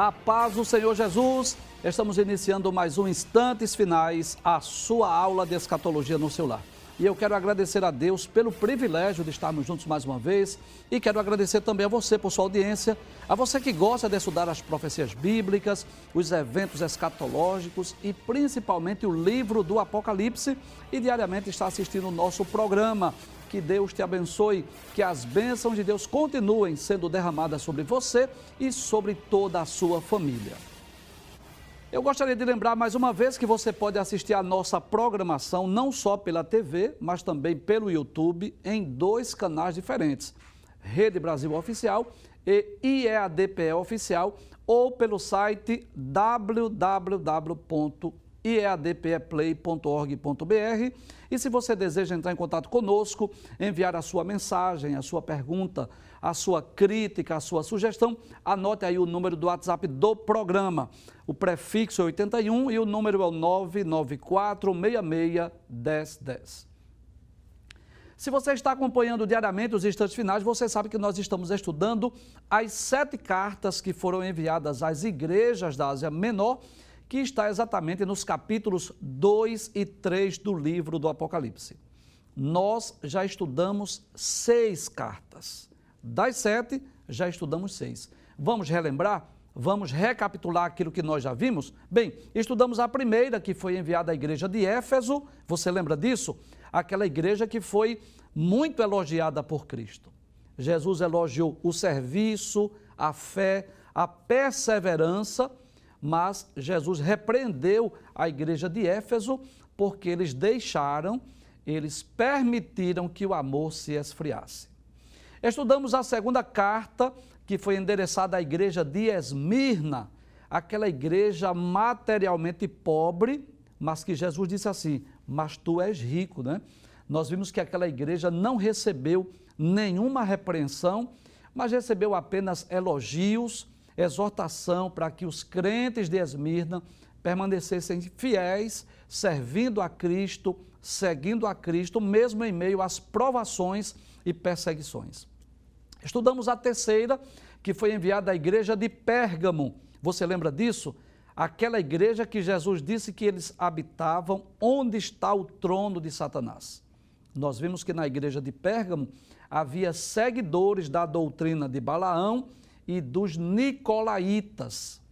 A paz do Senhor Jesus, estamos iniciando mais um Instantes Finais, a sua aula de escatologia no seu lar. E eu quero agradecer a Deus pelo privilégio de estarmos juntos mais uma vez e quero agradecer também a você por sua audiência, a você que gosta de estudar as profecias bíblicas, os eventos escatológicos e principalmente o livro do Apocalipse e diariamente está assistindo o nosso programa. Que Deus te abençoe, que as bênçãos de Deus continuem sendo derramadas sobre você e sobre toda a sua família. Eu gostaria de lembrar mais uma vez que você pode assistir a nossa programação não só pela TV, mas também pelo YouTube em dois canais diferentes, Rede Brasil Oficial e IEADPE Oficial, ou pelo site www.iadpeplay.org.br. E se você deseja entrar em contato conosco, enviar a sua mensagem, a sua pergunta, a sua crítica, a sua sugestão, anote aí o número do WhatsApp do programa. O prefixo é 81 e o número é o 994661010. Se você está acompanhando diariamente os instantes finais, você sabe que nós estamos estudando as 7 cartas que foram enviadas às igrejas da Ásia Menor, que está exatamente nos capítulos 2 e 3 do livro do Apocalipse. Nós já estudamos 6 cartas. Das 7, já estudamos 6. Vamos relembrar? Vamos recapitular aquilo que nós já vimos? Bem, estudamos a primeira, que foi enviada à igreja de Éfeso. Você lembra disso? Aquela igreja que foi muito elogiada por Cristo. Jesus elogiou o serviço, a fé, a perseverança, mas Jesus repreendeu a igreja de Éfeso porque eles permitiram que o amor se esfriasse. Estudamos a segunda carta, que foi endereçada à igreja de Esmirna, aquela igreja materialmente pobre, mas que Jesus disse assim, mas tu és rico, né? Nós vimos que aquela igreja não recebeu nenhuma repreensão, mas recebeu apenas elogios, exortação para que os crentes de Esmirna permanecessem fiéis, servindo a Cristo, seguindo a Cristo, mesmo em meio às provações e perseguições. Estudamos a terceira, que foi enviada à igreja de Pérgamo. Você lembra disso? Aquela igreja que Jesus disse que eles habitavam onde está o trono de Satanás. Nós vimos que na igreja de Pérgamo havia seguidores da doutrina de Balaão e dos nicolaítas.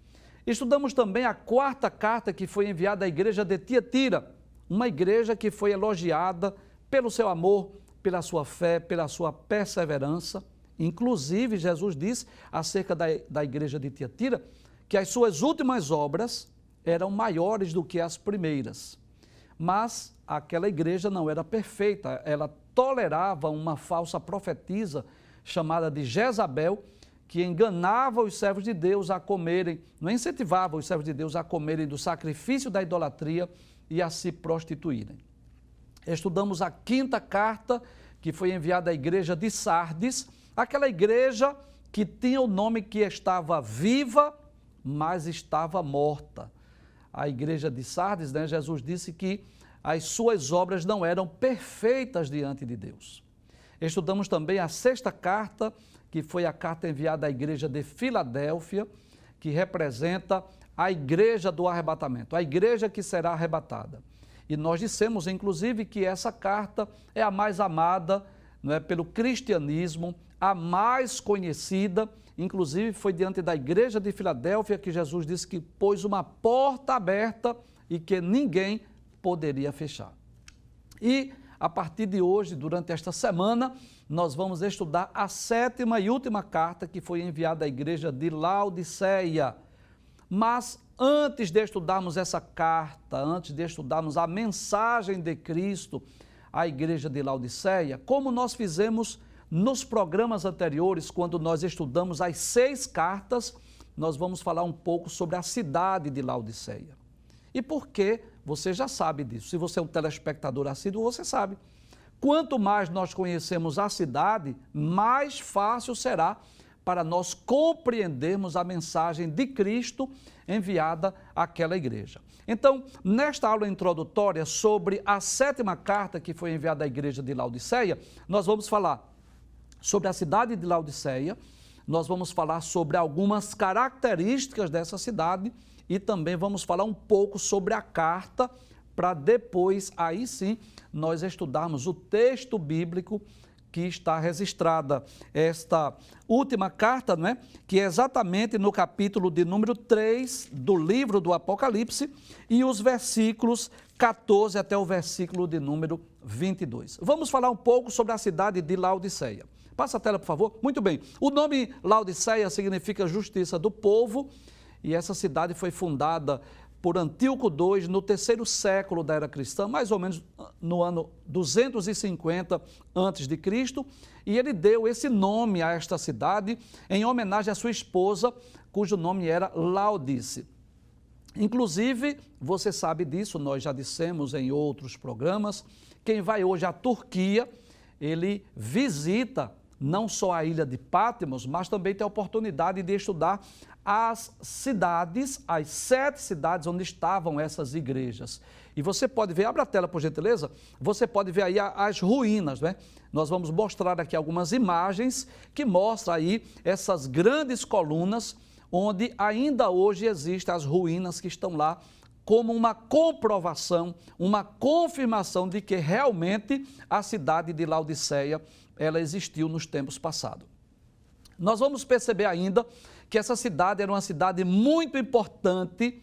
Estudamos também a quarta carta que foi enviada à igreja de Tiatira, uma igreja que foi elogiada pelo seu amor, pela sua fé, pela sua perseverança. Inclusive, Jesus disse acerca da igreja de Tiatira que as suas últimas obras eram maiores do que as primeiras. Mas aquela igreja não era perfeita, ela tolerava uma falsa profetisa chamada de Jezabel, que enganava os servos de Deus a comerem, não incentivava os servos de Deus a comerem do sacrifício da idolatria e a se prostituírem. Estudamos a quinta carta, que foi enviada à igreja de Sardes, aquela igreja que tinha o nome que estava viva, mas estava morta. A igreja de Sardes, né, Jesus disse que as suas obras não eram perfeitas diante de Deus. Estudamos também a sexta carta, que foi a carta enviada à igreja de Filadélfia, que representa a igreja do arrebatamento, a igreja que será arrebatada. E nós dissemos, inclusive, que essa carta é a mais amada, não é, pelo cristianismo, a mais conhecida, inclusive foi diante da igreja de Filadélfia que Jesus disse que pôs uma porta aberta e que ninguém poderia fechar. E a partir de hoje, durante esta semana, nós vamos estudar a sétima e última carta que foi enviada à igreja de Laodiceia. Mas antes de estudarmos essa carta, antes de estudarmos a mensagem de Cristo à igreja de Laodiceia, como nós fizemos nos programas anteriores, quando nós estudamos as 6 cartas, nós vamos falar um pouco sobre a cidade de Laodiceia. E por quê? Você já sabe disso. Se você é um telespectador assíduo, você sabe. Quanto mais nós conhecemos a cidade, mais fácil será para nós compreendermos a mensagem de Cristo enviada àquela igreja. Então, nesta aula introdutória sobre a sétima carta que foi enviada à igreja de Laodiceia, nós vamos falar sobre a cidade de Laodiceia, nós vamos falar sobre algumas características dessa cidade e também vamos falar um pouco sobre a carta, para depois, aí sim, nós estudarmos o texto bíblico que está registrada esta última carta, né? Que é exatamente no capítulo de número 3 do livro do Apocalipse e os versículos 14 até o versículo de número 22. Vamos falar um pouco sobre a cidade de Laodiceia. Passa a tela, por favor. Muito bem. O nome Laodiceia significa justiça do povo e essa cidade foi fundada por Antíoco II, no 3º século da era cristã, mais ou menos no ano 250 a.C., e ele deu esse nome a esta cidade em homenagem à sua esposa, cujo nome era Laodice. Inclusive, você sabe disso, nós já dissemos em outros programas, quem vai hoje à Turquia, ele visita não só a ilha de Patmos, mas também tem a oportunidade de estudar as cidades, as 7 cidades onde estavam essas igrejas. E você pode ver, abre a tela por gentileza, você pode ver aí as ruínas, né? Nós vamos mostrar aqui algumas imagens que mostram aí essas grandes colunas onde ainda hoje existem as ruínas que estão lá como uma comprovação, uma confirmação de que realmente a cidade de Laodiceia, ela existiu nos tempos passados. Nós vamos perceber ainda que essa cidade era uma cidade muito importante,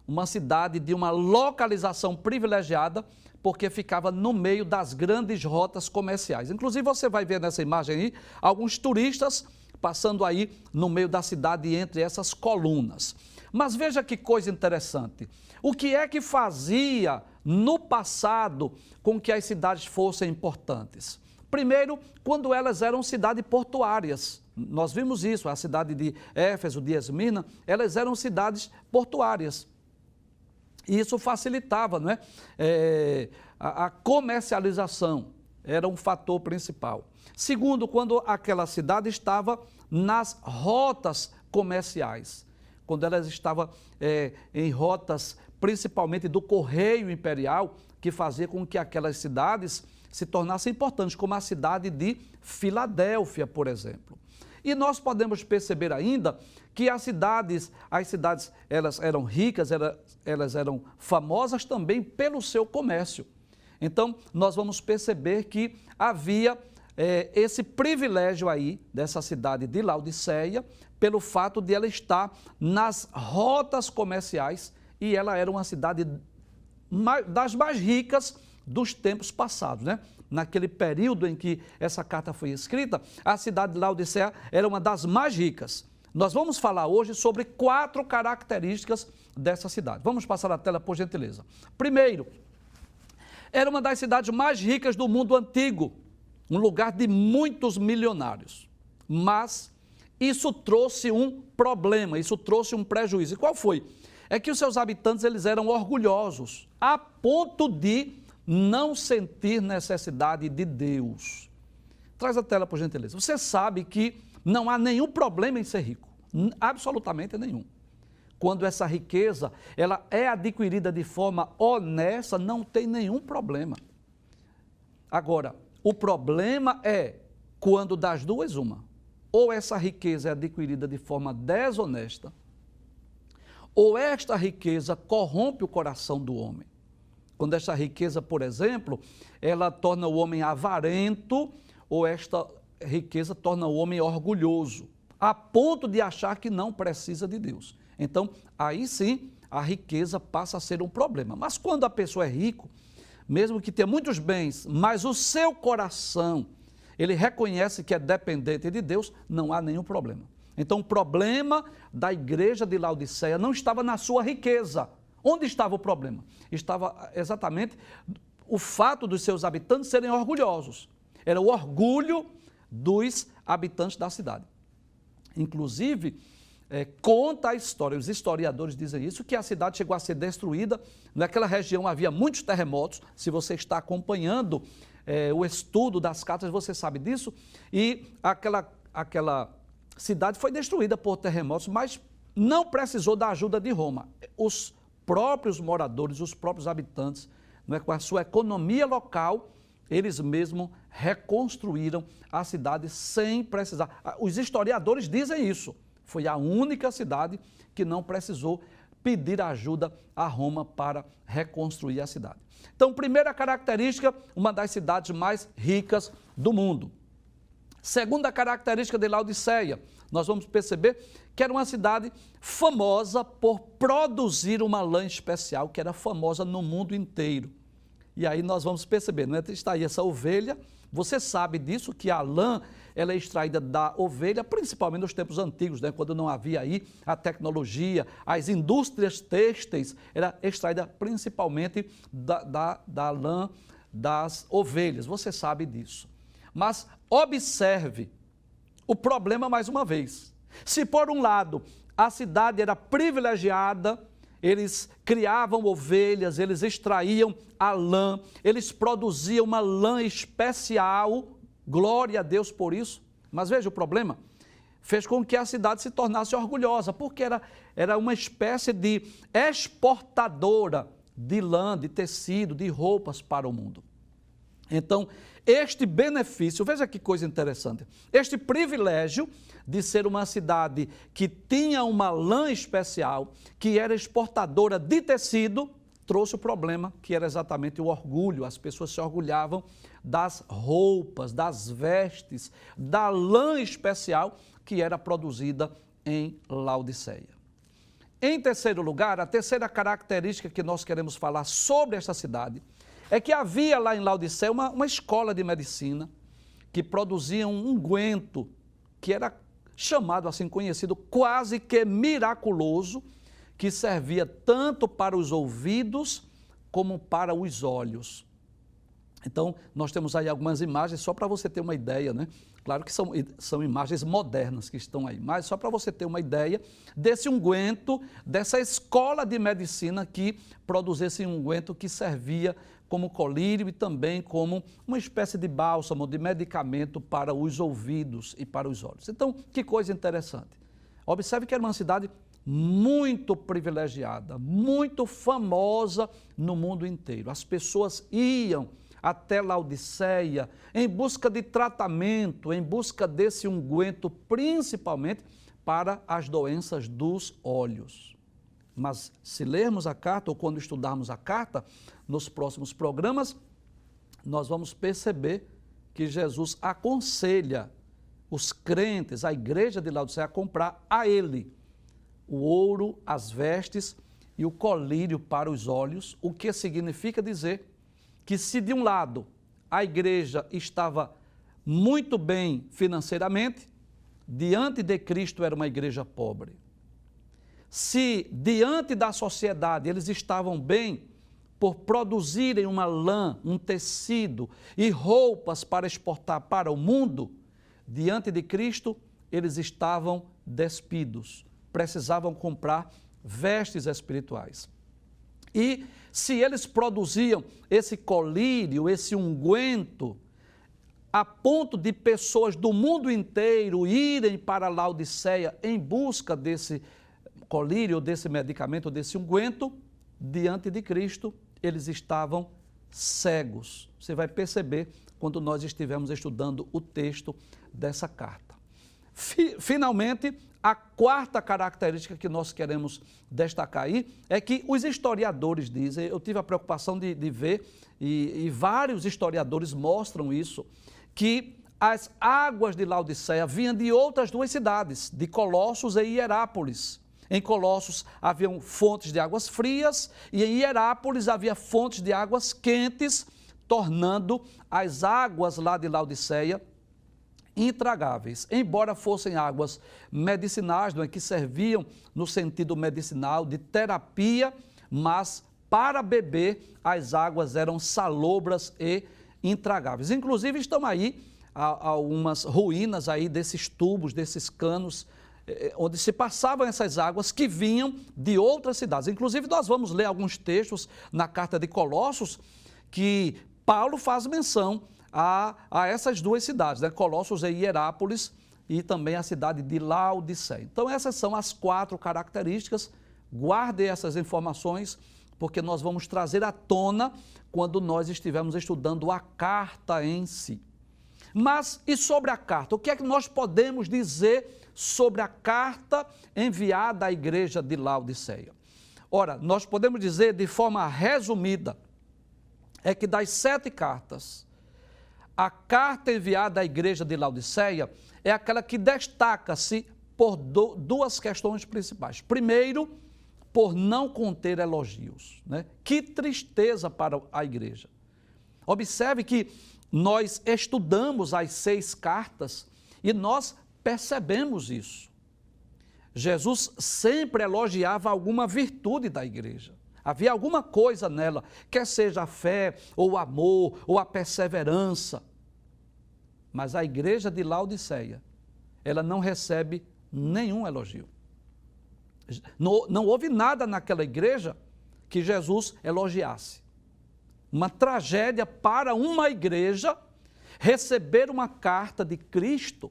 uma cidade de uma localização privilegiada, porque ficava no meio das grandes rotas comerciais. Inclusive, você vai ver nessa imagem aí, alguns turistas passando aí no meio da cidade entre essas colunas. Mas veja que coisa interessante. O que é que fazia no passado com que as cidades fossem importantes? Primeiro, quando elas eram cidades portuárias. Nós vimos isso, a cidade de Éfeso, de Esmirna, elas eram cidades portuárias. E isso facilitava, não é? A comercialização era um fator principal. Segundo, quando aquela cidade estava nas rotas comerciais, quando elas estavam em rotas principalmente do correio imperial, que fazia com que aquelas cidades se tornassem importantes, como a cidade de Filadélfia, por exemplo. E nós podemos perceber ainda que as cidades elas eram ricas, elas eram famosas também pelo seu comércio. Então, nós vamos perceber que havia esse privilégio aí dessa cidade de Laodiceia, pelo fato de ela estar nas rotas comerciais e ela era uma cidade das mais ricas dos tempos passados, né? Naquele período em que essa carta foi escrita, a cidade de Laodiceia era uma das mais ricas. Nós vamos falar hoje sobre 4 características dessa cidade. Vamos passar a tela, por gentileza. Primeiro, era uma das cidades mais ricas do mundo antigo, um lugar de muitos milionários. Mas isso trouxe um problema, isso trouxe um prejuízo. E qual foi? É que os seus habitantes eles eram orgulhosos, a ponto de não sentir necessidade de Deus. Traz a tela, por gentileza. Você sabe que não há nenhum problema em ser rico, absolutamente nenhum. Quando essa riqueza ela é adquirida de forma honesta, não tem nenhum problema. Agora, o problema é quando das duas uma. Ou essa riqueza é adquirida de forma desonesta, ou esta riqueza corrompe o coração do homem. Quando esta riqueza, por exemplo, ela torna o homem avarento, ou esta riqueza torna o homem orgulhoso, a ponto de achar que não precisa de Deus. Então, aí sim, a riqueza passa a ser um problema. Mas quando a pessoa é rico, mesmo que tenha muitos bens, mas o seu coração, ele reconhece que é dependente de Deus, não há nenhum problema. Então, o problema da igreja de Laodiceia não estava na sua riqueza. Onde estava o problema? Estava exatamente o fato dos seus habitantes serem orgulhosos. Era o orgulho dos habitantes da cidade. Inclusive, conta a história, os historiadores dizem isso, que a cidade chegou a ser destruída. Naquela região havia muitos terremotos. Se você está acompanhando o estudo das cartas, você sabe disso. E aquela cidade foi destruída por terremotos, mas não precisou da ajuda de Roma. Os próprios moradores, os próprios habitantes, não é, com a sua economia local, eles mesmos reconstruíram a cidade sem precisar. Os historiadores dizem isso. Foi a única cidade que não precisou pedir ajuda a Roma para reconstruir a cidade. Então, primeira característica, uma das cidades mais ricas do mundo. Segunda característica de Laodiceia, nós vamos perceber que era uma cidade famosa por produzir uma lã especial, que era famosa no mundo inteiro. E aí nós vamos perceber, né? Está aí essa ovelha, você sabe disso, que a lã ela é extraída da ovelha, principalmente nos tempos antigos, né? Quando não havia aí a tecnologia, as indústrias têxteis, era extraída principalmente da lã das ovelhas, você sabe disso. Mas observe o problema mais uma vez. Se por um lado a cidade era privilegiada, eles criavam ovelhas, eles extraíam a lã, eles produziam uma lã especial, glória a Deus por isso. Mas veja o problema, fez com que a cidade se tornasse orgulhosa, porque era uma espécie de exportadora de lã, de tecido, de roupas para o mundo. Então, este benefício, veja que coisa interessante, este privilégio de ser uma cidade que tinha uma lã especial, que era exportadora de tecido, trouxe o problema que era exatamente o orgulho. As pessoas se orgulhavam das roupas, das vestes, da lã especial que era produzida em Laodiceia. Em terceiro lugar, a terceira característica que nós queremos falar sobre esta cidade é que havia lá em Laodiceia uma escola de medicina que produzia um unguento que era chamado assim, conhecido, quase que miraculoso, que servia tanto para os ouvidos como para os olhos. Então, nós temos aí algumas imagens, só para você ter uma ideia, né? Claro que são imagens modernas que estão aí, mas só para você ter uma ideia desse unguento, dessa escola de medicina que produzia esse unguento que servia como colírio e também como uma espécie de bálsamo, de medicamento para os ouvidos e para os olhos. Então, que coisa interessante. Observe que era uma cidade muito privilegiada, muito famosa no mundo inteiro. As pessoas iam até Laodiceia em busca de tratamento, em busca desse unguento, principalmente para as doenças dos olhos. Mas se lermos a carta, ou quando estudarmos a carta, nos próximos programas, nós vamos perceber que Jesus aconselha os crentes, a igreja de Laodiceia, a comprar a ele o ouro, as vestes e o colírio para os olhos, o que significa dizer que se de um lado a igreja estava muito bem financeiramente, diante de Cristo era uma igreja pobre. Se diante da sociedade eles estavam bem por produzirem uma lã, um tecido e roupas para exportar para o mundo, diante de Cristo eles estavam despidos, precisavam comprar vestes espirituais. E se eles produziam esse colírio, esse unguento, a ponto de pessoas do mundo inteiro irem para Laodiceia em busca desse colírio, desse medicamento, desse unguento, diante de Cristo, eles estavam cegos. Você vai perceber quando nós estivermos estudando o texto dessa carta. Finalmente, a quarta característica que nós queremos destacar aí é que os historiadores dizem, eu tive a preocupação de ver, e vários historiadores mostram isso, que as águas de Laodiceia vinham de outras duas cidades, de Colossos e Hierápolis. Em Colossos haviam fontes de águas frias e em Hierápolis havia fontes de águas quentes, tornando as águas lá de Laodiceia intragáveis. Embora fossem águas medicinais, não é, que serviam no sentido medicinal, de terapia, mas para beber as águas eram salobras e intragáveis. Inclusive estão aí algumas ruínas aí desses tubos, desses canos, onde se passavam essas águas que vinham de outras cidades. Inclusive nós vamos ler alguns textos na carta de Colossos que Paulo faz menção a essas duas cidades, né? Colossos e Hierápolis, e também a cidade de Laodiceia. Então essas são as quatro características, guardem essas informações, porque nós vamos trazer à tona quando nós estivermos estudando a carta em si. Mas e sobre a carta? O que é que nós podemos dizer sobre a carta enviada à igreja de Laodiceia? Ora, nós podemos dizer de forma resumida, é que das 7 cartas, a carta enviada à igreja de Laodiceia é aquela que destaca-se por duas questões principais. Primeiro, por não conter elogios, né? Que tristeza para a igreja. Observe que nós estudamos as 6 cartas e nós percebemos isso. Jesus sempre elogiava alguma virtude da igreja. Havia alguma coisa nela, quer seja a fé, ou o amor, ou a perseverança. Mas a igreja de Laodiceia, ela não recebe nenhum elogio. Não houve nada naquela igreja que Jesus elogiasse. Uma tragédia para uma igreja receber uma carta de Cristo,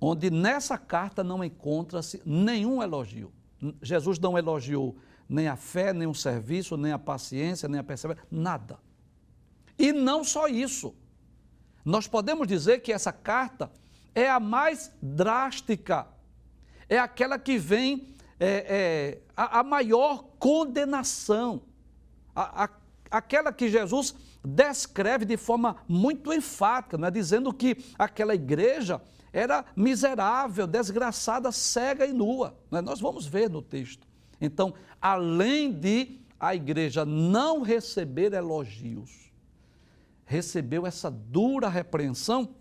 onde nessa carta não encontra-se nenhum elogio. Jesus não elogiou nem a fé, nem o serviço, nem a paciência, nem a perseverança, nada. E não só isso. Nós podemos dizer que essa carta é a mais drástica, é aquela que vem a maior condenação, aquela que Jesus descreve de forma muito enfática, né? Dizendo que aquela igreja era miserável, desgraçada, cega e nua. Né? Nós vamos ver no texto. Então, além de a igreja não receber elogios, recebeu essa dura repreensão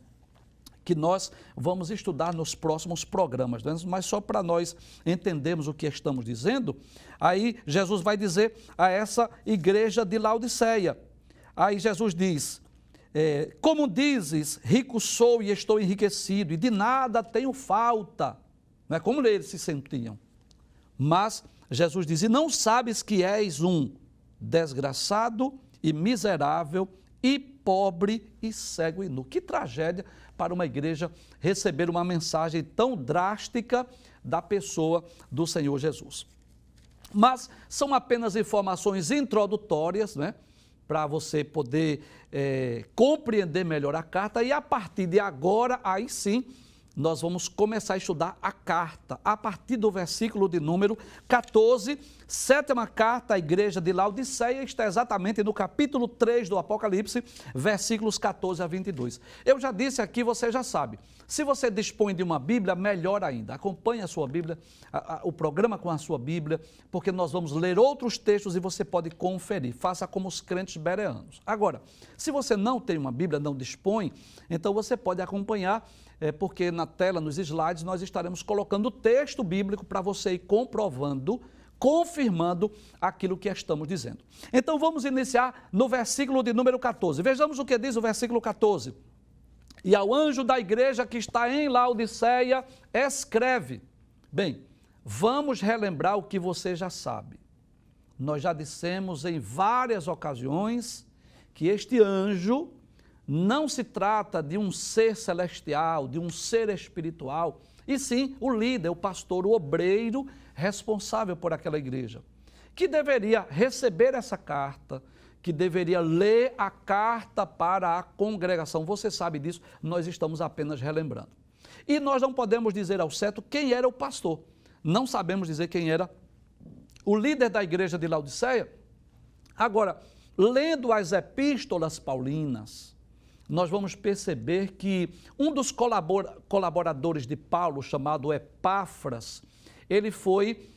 que nós vamos estudar nos próximos programas, né? Mas só para nós entendermos o que estamos dizendo, aí Jesus vai dizer a essa igreja de Laodiceia. Aí Jesus diz, como dizes, rico sou e estou enriquecido, e de nada tenho falta. Não é como eles se sentiam. Mas Jesus diz, e não sabes que és um desgraçado e miserável e pobre e cego e nu. Que tragédia para uma igreja receber uma mensagem tão drástica da pessoa do Senhor Jesus. Mas são apenas informações introdutórias, né? Para você poder compreender melhor a carta, e a partir de agora, aí sim, nós vamos começar a estudar a carta, a partir do versículo de número 14, 7ª carta à igreja de Laodiceia, está exatamente no capítulo 3 do Apocalipse, versículos 14 a 22. Eu já disse aqui, você já sabe, se você dispõe de uma Bíblia, melhor ainda, acompanhe a sua Bíblia, o programa com a sua Bíblia, porque nós vamos ler outros textos e você pode conferir, faça como os crentes bereanos. Agora, se você não tem uma Bíblia, não dispõe, então você pode acompanhar, porque na tela, nos slides, nós estaremos colocando o texto bíblico para você ir comprovando, confirmando aquilo que estamos dizendo. Então vamos iniciar no versículo de número 14. Vejamos o que diz o versículo 14. E ao anjo da igreja que está em Laodiceia, escreve. Bem, vamos relembrar o que você já sabe. Nós já dissemos em várias ocasiões que este anjo não se trata de um ser celestial, de um ser espiritual, e sim o líder, o pastor, o obreiro responsável por aquela igreja, que deveria receber essa carta, que deveria ler a carta para a congregação. Você sabe disso, nós estamos apenas relembrando. E nós não podemos dizer ao certo quem era o pastor, não sabemos dizer quem era o líder da igreja de Laodiceia. Agora, lendo as epístolas paulinas, nós vamos perceber que um dos colaboradores de Paulo, chamado Epáfras, ele foi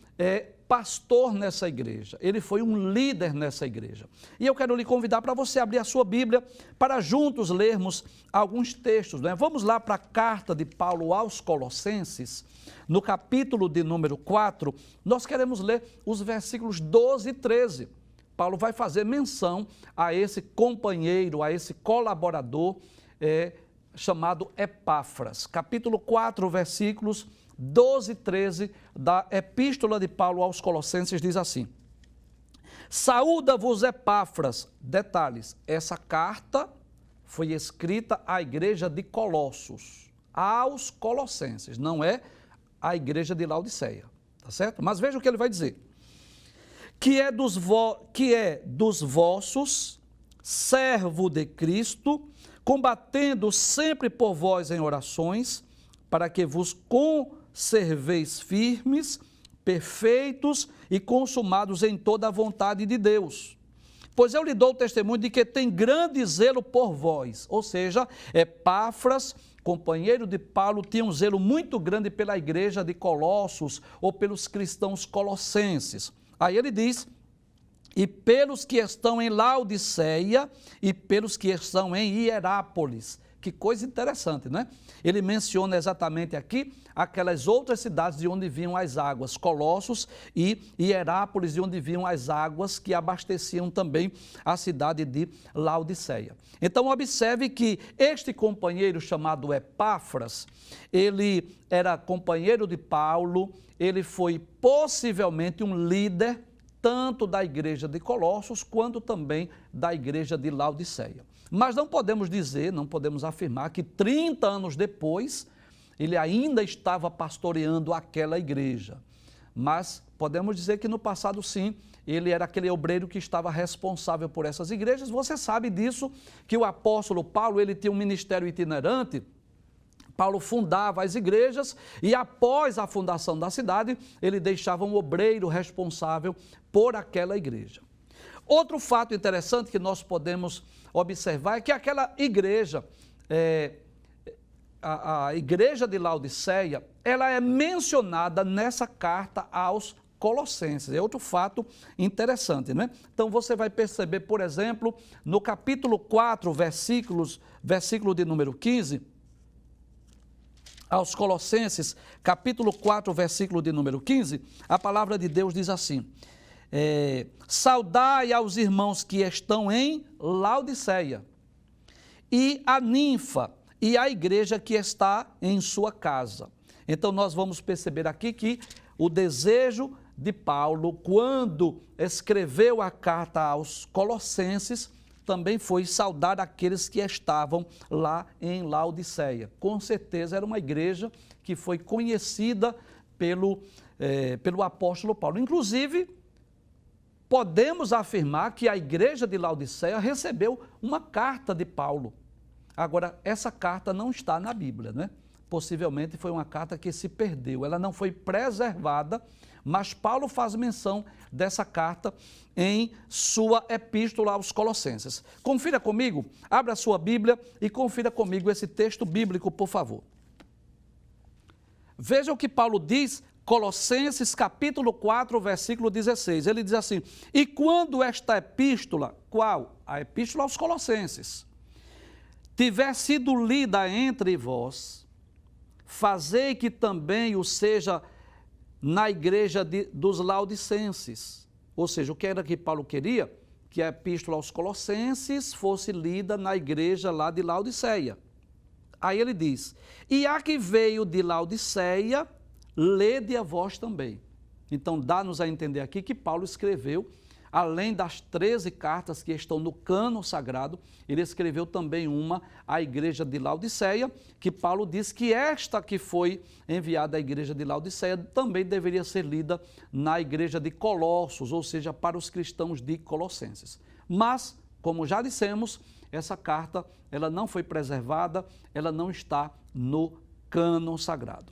pastor nessa igreja, ele foi um líder nessa igreja. E eu quero lhe convidar para você abrir a sua Bíblia para juntos lermos alguns textos, né? Vamos lá para a carta de Paulo aos Colossenses, no capítulo de número 4, nós queremos ler os versículos 12 e 13. Paulo vai fazer menção a esse companheiro, a esse colaborador chamado Epáfras. Capítulo 4, versículos 12 e 13 da Epístola de Paulo aos Colossenses diz assim: Saúda-vos Epáfras. Detalhes, essa carta foi escrita à igreja de Colossos, aos Colossenses, não é a igreja de Laodiceia, tá certo? Mas veja o que ele vai dizer. que é dos vossos, servo de Cristo, combatendo sempre por vós em orações, para que vos conserveis firmes, perfeitos e consumados em toda a vontade de Deus. Pois eu lhe dou testemunho de que tem grande zelo por vós. Ou seja, Epáfras, companheiro de Paulo, tinha um zelo muito grande pela igreja de Colossos ou pelos cristãos colossenses. Aí ele diz: e pelos que estão em Laodiceia e pelos que estão em Hierápolis. Que coisa interessante, né? Ele menciona exatamente aqui aquelas outras cidades de onde vinham as águas, Colossos e Hierápolis, de onde vinham as águas que abasteciam também a cidade de Laodiceia. Então, observe que este companheiro chamado Epáfras, ele era companheiro de Paulo, ele foi possivelmente um líder tanto da igreja de Colossos quanto também da igreja de Laodiceia. Mas não podemos dizer, não podemos afirmar que 30 anos depois ele ainda estava pastoreando aquela igreja. Mas podemos dizer que no passado sim, ele era aquele obreiro que estava responsável por essas igrejas. Você sabe disso, que o apóstolo Paulo, ele tinha um ministério itinerante. Paulo fundava as igrejas e após a fundação da cidade, ele deixava um obreiro responsável por aquela igreja. Outro fato interessante que nós podemos observar é que aquela igreja, a igreja de Laodiceia, ela é mencionada nessa carta aos Colossenses. É outro fato interessante, né? Então você vai perceber, por exemplo, no capítulo 4, versículo de número 15, aos Colossenses, capítulo 4, versículo de número 15, a palavra de Deus diz assim: saudai aos irmãos que estão em Laodiceia, e a ninfa, e a igreja que está em sua casa. Então nós vamos perceber aqui que o desejo de Paulo, quando escreveu a carta aos Colossenses, também foi saudar aqueles que estavam lá em Laodiceia. Com certeza era uma igreja que foi conhecida pelo apóstolo Paulo. Inclusive, podemos afirmar que a igreja de Laodiceia recebeu uma carta de Paulo. Agora, essa carta não está na Bíblia, né? Possivelmente foi uma carta que se perdeu, ela não foi preservada, mas Paulo faz menção dessa carta em sua epístola aos Colossenses. Confira comigo, abra a sua Bíblia e confira comigo esse texto bíblico, por favor. Veja o que Paulo diz, Colossenses capítulo 4, versículo 16. Ele diz assim: e quando esta epístola, qual? A epístola aos Colossenses, tiver sido lida entre vós, fazei que também o seja na igreja dos Laodicenses. Ou seja, o que era que Paulo queria? Que a epístola aos Colossenses fosse lida na igreja lá de Laodiceia. Aí ele diz: e a que veio de Laodiceia, lede a vós também. Então dá-nos a entender aqui que Paulo escreveu, além das 13 cartas que estão no cânon sagrado, ele escreveu também uma à igreja de Laodiceia, que Paulo diz que esta que foi enviada à igreja de Laodiceia também deveria ser lida na igreja de Colossos, ou seja, para os cristãos de Colossenses. Mas, como já dissemos, essa carta ela não foi preservada, ela não está no cânon sagrado.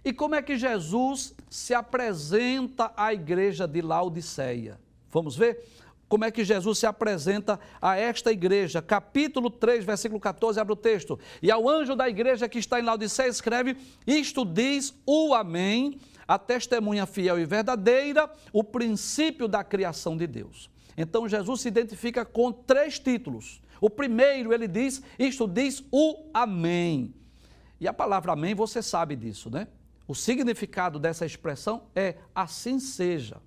E como é que Jesus se apresenta à igreja de Laodiceia? Vamos ver como é que Jesus se apresenta a esta igreja. Capítulo 3, versículo 14, abre o texto. E ao anjo da igreja que está em Laodiceia escreve: isto diz o Amém, a testemunha fiel e verdadeira, o princípio da criação de Deus. Então Jesus se identifica com 3 títulos. O primeiro ele diz: isto diz o Amém. E a palavra Amém, você sabe disso, né? O significado dessa expressão é assim seja.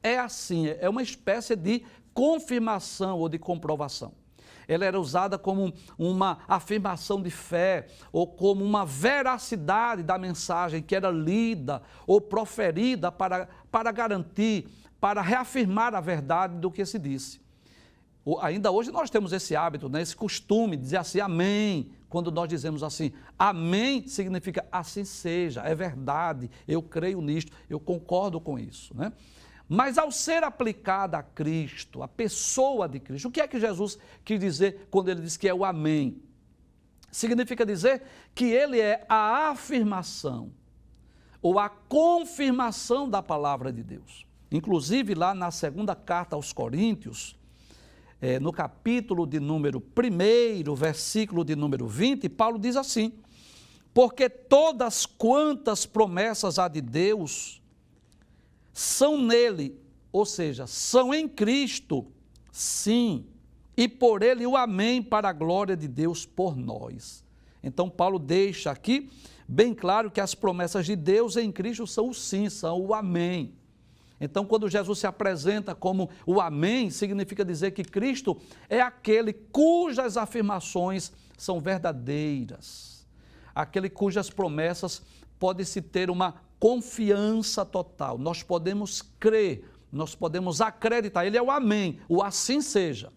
É assim, é uma espécie de confirmação ou de comprovação. Ela era usada como uma afirmação de fé ou como uma veracidade da mensagem que era lida ou proferida para garantir, para reafirmar a verdade do que se disse. Ainda hoje nós temos esse hábito, né, esse costume de dizer assim, amém. Quando nós dizemos assim, amém, significa assim seja, é verdade, eu creio nisto, eu concordo com isso, né? Mas ao ser aplicada a Cristo, a pessoa de Cristo, o que é que Jesus quis dizer quando ele disse que é o amém? Significa dizer que ele é a afirmação ou a confirmação da palavra de Deus. Inclusive lá na segunda carta aos Coríntios, no capítulo de número 1, versículo de número 20, Paulo diz assim: porque todas quantas promessas há de Deus são nele, ou seja, são em Cristo, sim, e por ele o amém para a glória de Deus por nós. Então Paulo deixa aqui bem claro que as promessas de Deus em Cristo são o sim, são o amém. Então, quando Jesus se apresenta como o amém, significa dizer que Cristo é aquele cujas afirmações são verdadeiras, aquele cujas promessas pode-se ter uma confiança total, nós podemos crer, nós podemos acreditar, ele é o amém, o assim seja.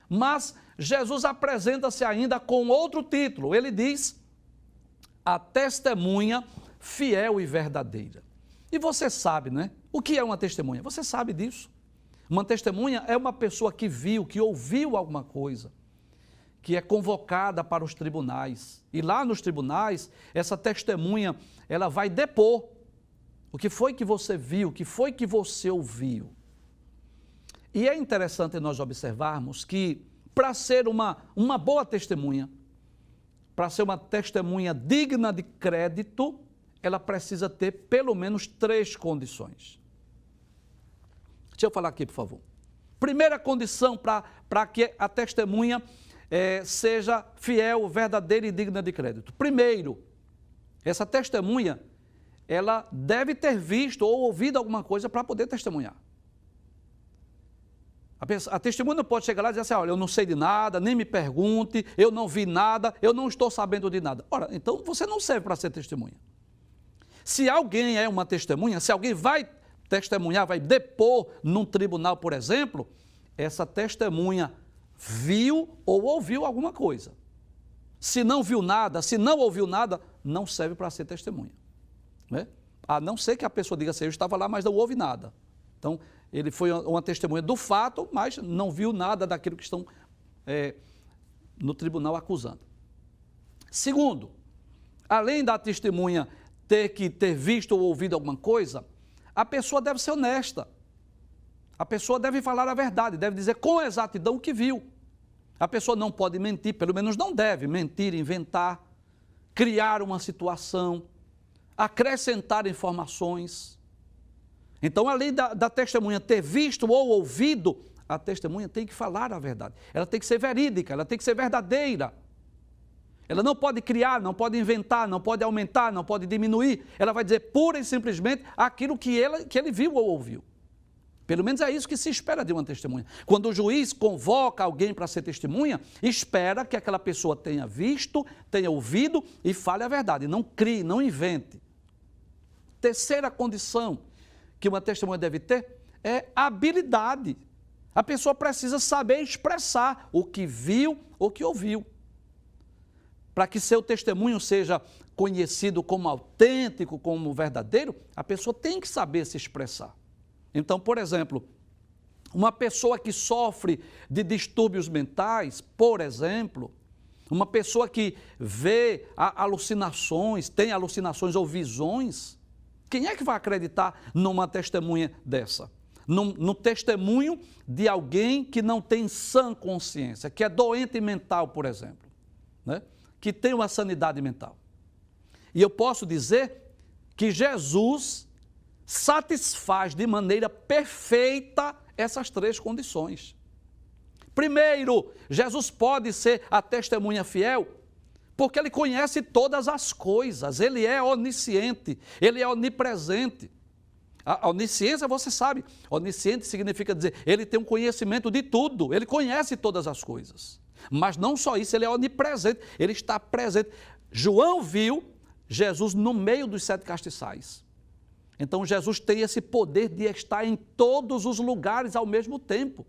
Mas Jesus apresenta-se ainda com outro título, ele diz, a testemunha fiel e verdadeira. E você sabe, né? O que é uma testemunha? Você sabe disso. Uma testemunha é uma pessoa que viu, que ouviu alguma coisa, que é convocada para os tribunais. E lá nos tribunais, essa testemunha, ela vai depor. O que foi que você viu? O que foi que você ouviu? E é interessante nós observarmos que, para ser uma boa testemunha, para ser uma testemunha digna de crédito, ela precisa ter pelo menos 3 condições. Deixa eu falar aqui, por favor. Primeira condição para que a testemunha seja fiel, verdadeira e digna de crédito. Primeiro, essa testemunha, ela deve ter visto ou ouvido alguma coisa para poder testemunhar. A testemunha não pode chegar lá e dizer assim, olha, eu não sei de nada, nem me pergunte, eu não vi nada, eu não estou sabendo de nada. Ora, então você não serve para ser testemunha. Se alguém é uma testemunha, se alguém vai testemunhar, vai depor num tribunal, por exemplo, essa testemunha viu ou ouviu alguma coisa. Se não viu nada, se não ouviu nada, não serve para ser testemunha. Né? A não ser que a pessoa diga assim, eu estava lá, mas não houve nada. Então, ele foi uma testemunha do fato, mas não viu nada daquilo que estão no tribunal acusando. Segundo, além da testemunha ter visto ou ouvido alguma coisa, a pessoa deve ser honesta. A pessoa deve falar a verdade, deve dizer com exatidão o que viu. A pessoa não pode mentir, pelo menos não deve mentir, inventar, criar uma situação, acrescentar informações. Então, além da testemunha ter visto ou ouvido, a testemunha tem que falar a verdade. Ela tem que ser verídica, ela tem que ser verdadeira. Ela não pode criar, não pode inventar, não pode aumentar, não pode diminuir. Ela vai dizer pura e simplesmente aquilo que ele viu ou ouviu. Pelo menos é isso que se espera de uma testemunha. Quando o juiz convoca alguém para ser testemunha, espera que aquela pessoa tenha visto, tenha ouvido e fale a verdade. Não crie, não invente. Terceira condição que uma testemunha deve ter é habilidade. A pessoa precisa saber expressar o que viu ou que ouviu. Para que seu testemunho seja conhecido como autêntico, como verdadeiro, a pessoa tem que saber se expressar. Então, por exemplo, uma pessoa que sofre de distúrbios mentais, por exemplo, uma pessoa que vê alucinações, tem alucinações ou visões, quem é que vai acreditar numa testemunha dessa? No testemunho de alguém que não tem sã consciência, que é doente mental, por exemplo, né? Que tem uma sanidade mental. E eu posso dizer que Jesus satisfaz de maneira perfeita essas 3 condições. Primeiro, Jesus pode ser a testemunha fiel porque ele conhece todas as coisas, ele é onisciente, ele é onipresente. A onisciência, você sabe, onisciente significa dizer, ele tem um conhecimento de tudo, ele conhece todas as coisas. Mas não só isso, ele é onipresente, ele está presente. João viu Jesus no meio dos 7 castiçais. Então Jesus tem esse poder de estar em todos os lugares ao mesmo tempo.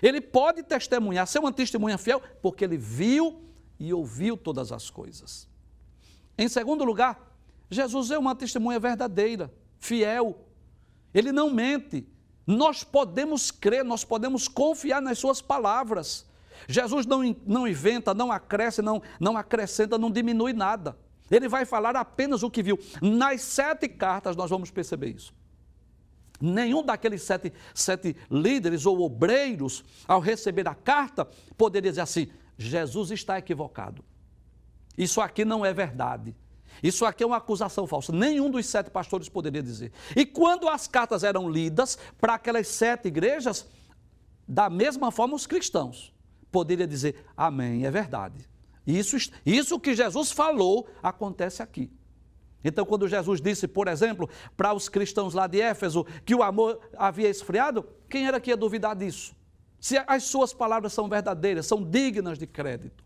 Ele pode testemunhar, ser uma testemunha fiel, porque ele viu e ouviu todas as coisas. Em segundo lugar, Jesus é uma testemunha verdadeira, fiel, Ele não mente. Nós podemos crer, nós podemos confiar nas suas palavras. Jesus não inventa, não acresce, não acrescenta, não diminui nada. Ele vai falar apenas o que viu. Nas 7 cartas nós vamos perceber isso. Nenhum daqueles sete líderes ou obreiros, ao receber a carta, poderia dizer assim: Jesus está equivocado. Isso aqui não é verdade. Isso aqui é uma acusação falsa. Nenhum dos 7 pastores poderia dizer. E quando as cartas eram lidas para aquelas 7 igrejas, da mesma forma os cristãos poderiam dizer: amém, é verdade. Isso que Jesus falou acontece aqui. Então, quando Jesus disse, por exemplo, para os cristãos lá de Éfeso, que o amor havia esfriado, quem era que ia duvidar disso? Se as suas palavras são verdadeiras, são dignas de crédito.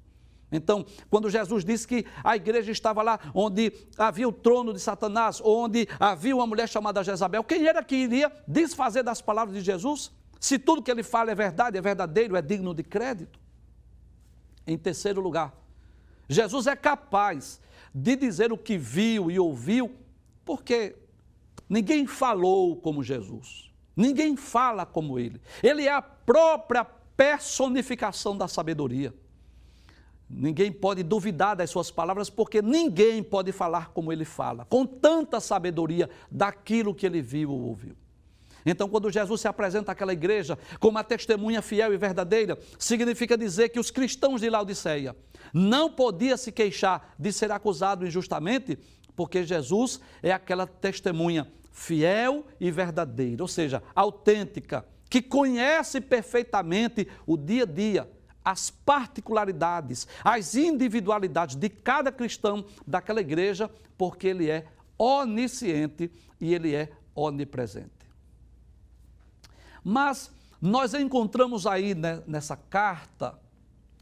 Então, quando Jesus disse que a igreja estava lá onde havia o trono de Satanás, onde havia uma mulher chamada Jezabel, quem era que iria desfazer das palavras de Jesus? Se tudo que ele fala é verdade, é verdadeiro, é digno de crédito. Em terceiro lugar, Jesus é capaz de dizer o que viu e ouviu, porque ninguém falou como Jesus, ninguém fala como ele. Ele é a própria personificação da sabedoria. Ninguém pode duvidar das suas palavras, porque ninguém pode falar como ele fala, com tanta sabedoria daquilo que ele viu ou ouviu. Então, quando Jesus se apresenta àquela igreja como uma testemunha fiel e verdadeira, significa dizer que os cristãos de Laodiceia não podiam se queixar de ser acusado injustamente, porque Jesus é aquela testemunha fiel e verdadeira, ou seja, autêntica, que conhece perfeitamente o dia a dia, as particularidades, as individualidades de cada cristão daquela igreja, porque ele é onisciente e ele é onipresente. Mas nós encontramos aí nessa carta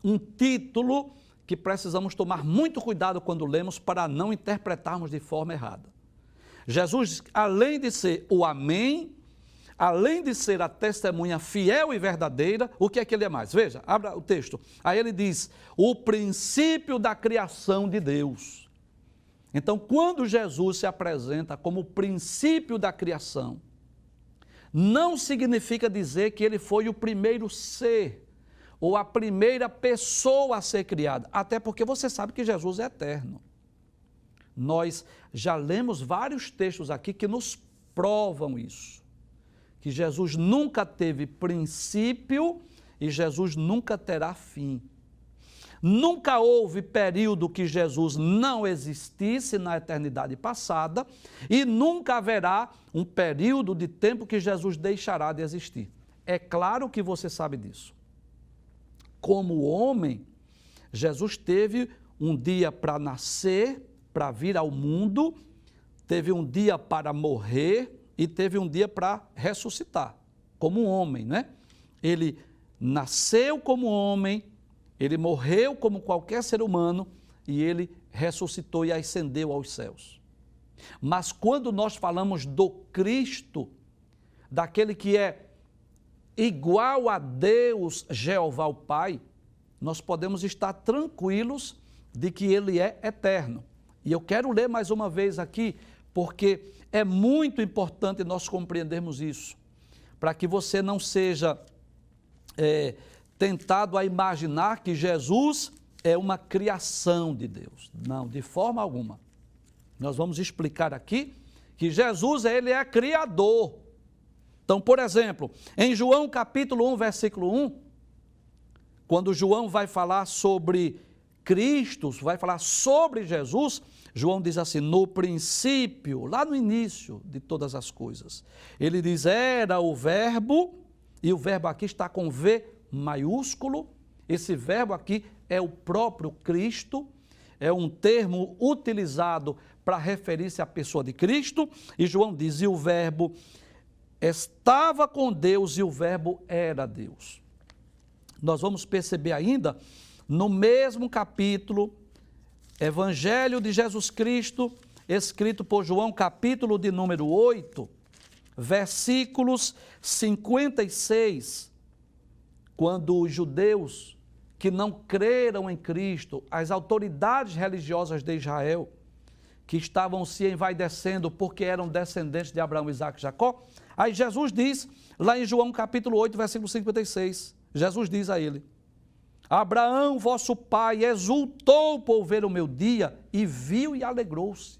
um título que precisamos tomar muito cuidado quando lemos para não interpretarmos de forma errada. Jesus, além de ser o Amém, além de ser a testemunha fiel e verdadeira, o que é que ele é mais? Veja, abra o texto. Aí ele diz: o princípio da criação de Deus. Então, quando Jesus se apresenta como o princípio da criação, não significa dizer que ele foi o primeiro ser, ou a primeira pessoa a ser criada, até porque você sabe que Jesus é eterno. Nós já lemos vários textos aqui que nos provam isso, que Jesus nunca teve princípio e Jesus nunca terá fim. Nunca houve período que Jesus não existisse na eternidade passada e nunca haverá um período de tempo que Jesus deixará de existir. É claro que você sabe disso. Como homem, Jesus teve um dia para nascer, para vir ao mundo, teve um dia para morrer e teve um dia para ressuscitar, como um homem, né? Ele nasceu como homem, ele morreu como qualquer ser humano e ele ressuscitou e ascendeu aos céus. Mas quando nós falamos do Cristo, daquele que é igual a Deus, Jeová o Pai, nós podemos estar tranquilos de que ele é eterno. E eu quero ler mais uma vez aqui, porque é muito importante nós compreendermos isso, para que você não seja tentado a imaginar que Jesus é uma criação de Deus. Não, de forma alguma. Nós vamos explicar aqui que Jesus, ele é criador. Então, por exemplo, em João capítulo 1, versículo 1, quando João vai falar sobre Cristo, vai falar sobre Jesus, João diz assim: no princípio, lá no início de todas as coisas, ele diz: era o verbo, e o verbo aqui está com V maiúsculo, esse verbo aqui é o próprio Cristo, é um termo utilizado para referir-se à pessoa de Cristo, e João diz: e o verbo estava com Deus e o verbo era Deus. Nós vamos perceber ainda, no mesmo capítulo, Evangelho de Jesus Cristo, escrito por João, capítulo de número 8, versículos 56, quando os judeus que não creram em Cristo, as autoridades religiosas de Israel, que estavam se envaidecendo porque eram descendentes de Abraão, Isaque e Jacó. Aí Jesus diz, lá em João capítulo 8, versículo 56, Jesus diz a ele: Abraão, vosso pai, exultou por ver o meu dia e viu e alegrou-se.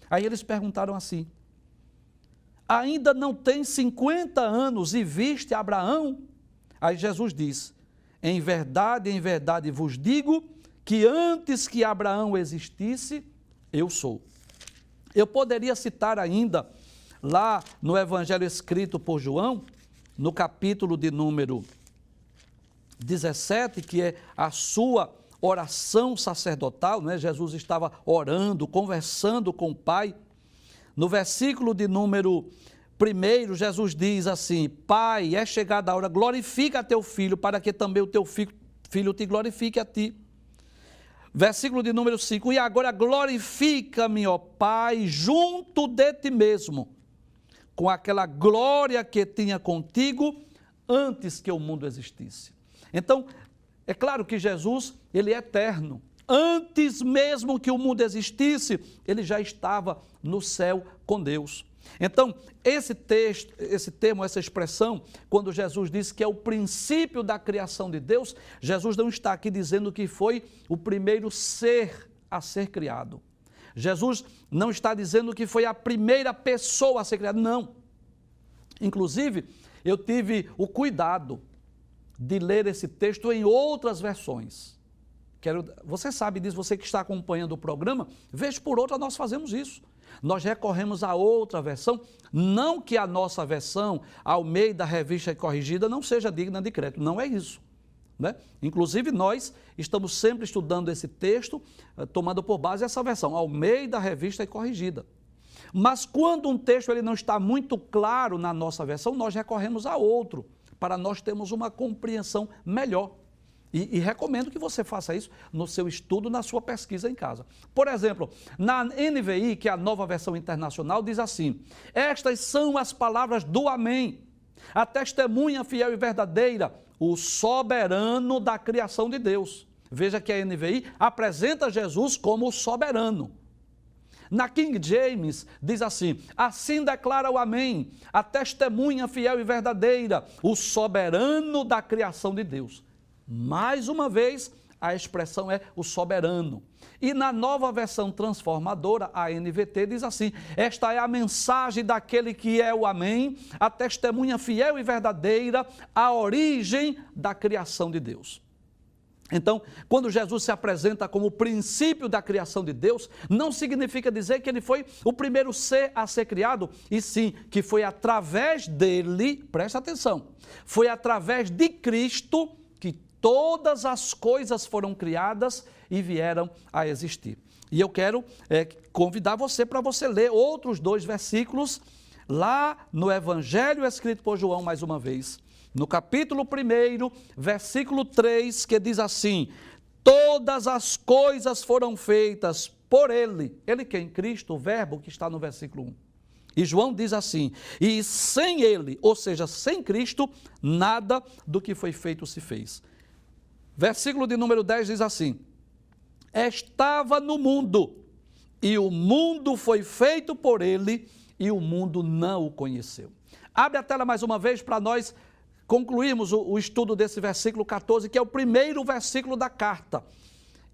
Aí eles perguntaram assim: ainda não tem 50 anos e viste Abraão? Aí Jesus diz: em verdade vos digo que antes que Abraão existisse, eu sou. Eu poderia citar ainda lá no evangelho escrito por João, no capítulo de número 17, que é a sua oração sacerdotal, né? Jesus estava orando, conversando com o Pai. No versículo de número 1, Jesus diz assim: Pai, é chegada a hora, glorifica a teu filho, para que também o teu filho te glorifique a ti. Versículo de número 5, e agora glorifica-me, ó Pai, junto de ti mesmo, com aquela glória que tinha contigo antes que o mundo existisse. Então, é claro que Jesus, ele é eterno. Antes mesmo que o mundo existisse, ele já estava no céu com Deus. Então, esse texto, esse termo, essa expressão, quando Jesus diz que é o princípio da criação de Deus, Jesus não está aqui dizendo que foi o primeiro ser a ser criado. Jesus não está dizendo que foi a primeira pessoa a ser criada, não. Inclusive, eu tive o cuidado de ler esse texto em outras versões. Você sabe disso, você que está acompanhando o programa, vez por outra nós fazemos isso. Nós recorremos a outra versão, não que a nossa versão, Almeida Revista e Corrigida, não seja digna de crédito, não é isso, né? Inclusive nós estamos sempre estudando esse texto, tomando por base essa versão, Almeida Revista e Corrigida. Mas quando um texto ele não está muito claro na nossa versão, nós recorremos a outro, para nós termos uma compreensão melhor. E recomendo que você faça isso no seu estudo, na sua pesquisa em casa. Por exemplo, na NVI, que é a Nova Versão Internacional, diz assim: estas são as palavras do Amém, a testemunha fiel e verdadeira, o soberano da criação de Deus. Veja que a NVI apresenta Jesus como o soberano. Na King James diz assim: assim declara o Amém, a testemunha fiel e verdadeira, o soberano da criação de Deus. Mais uma vez, a expressão é o soberano. E na Nova Versão Transformadora, a NVT, diz assim: esta é a mensagem daquele que é o Amém, a testemunha fiel e verdadeira, a origem da criação de Deus. Então, quando Jesus se apresenta como o princípio da criação de Deus, não significa dizer que ele foi o primeiro ser a ser criado, e sim que foi através dele, presta atenção, foi através de Cristo que todas as coisas foram criadas e vieram a existir. E eu quero convidar você para você ler outros 2 versículos lá no Evangelho escrito por João, mais uma vez. No capítulo 1, versículo 3, que diz assim: todas as coisas foram feitas por ele. Ele quem? Cristo, o verbo que está no versículo 1. E João diz assim: e sem ele, ou seja, sem Cristo, nada do que foi feito se fez. Versículo de número 10 diz assim: estava no mundo, e o mundo foi feito por ele, e o mundo não o conheceu. Abre a tela mais uma vez para nós concluirmos o estudo desse versículo 14, que é o primeiro versículo da carta.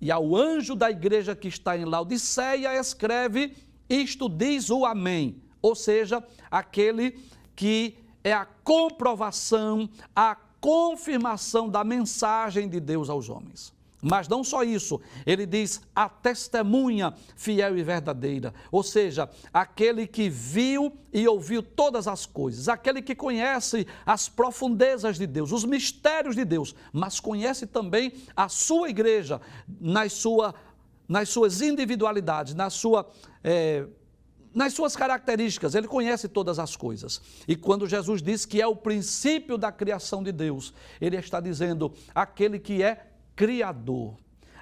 E ao anjo da igreja que está em Laodiceia escreve: isto diz o Amém, ou seja, aquele que é a comprovação, a confirmação da mensagem de Deus aos homens. Mas não só isso, ele diz a testemunha fiel e verdadeira, ou seja, aquele que viu e ouviu todas as coisas, aquele que conhece as profundezas de Deus, os mistérios de Deus, mas conhece também a sua igreja nas suas individualidades, nas suas características, ele conhece todas as coisas. E quando Jesus diz que é o princípio da criação de Deus, ele está dizendo aquele que é Criador,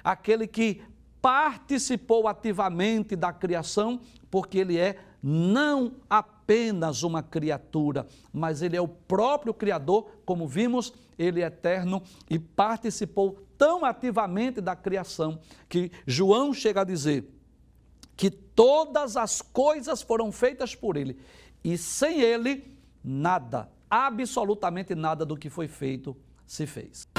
aquele que participou ativamente da criação, porque ele é não apenas uma criatura, mas ele é o próprio Criador, como vimos, ele é eterno e participou tão ativamente da criação que João chega a dizer que todas as coisas foram feitas por ele, e sem ele, nada, absolutamente nada do que foi feito se fez.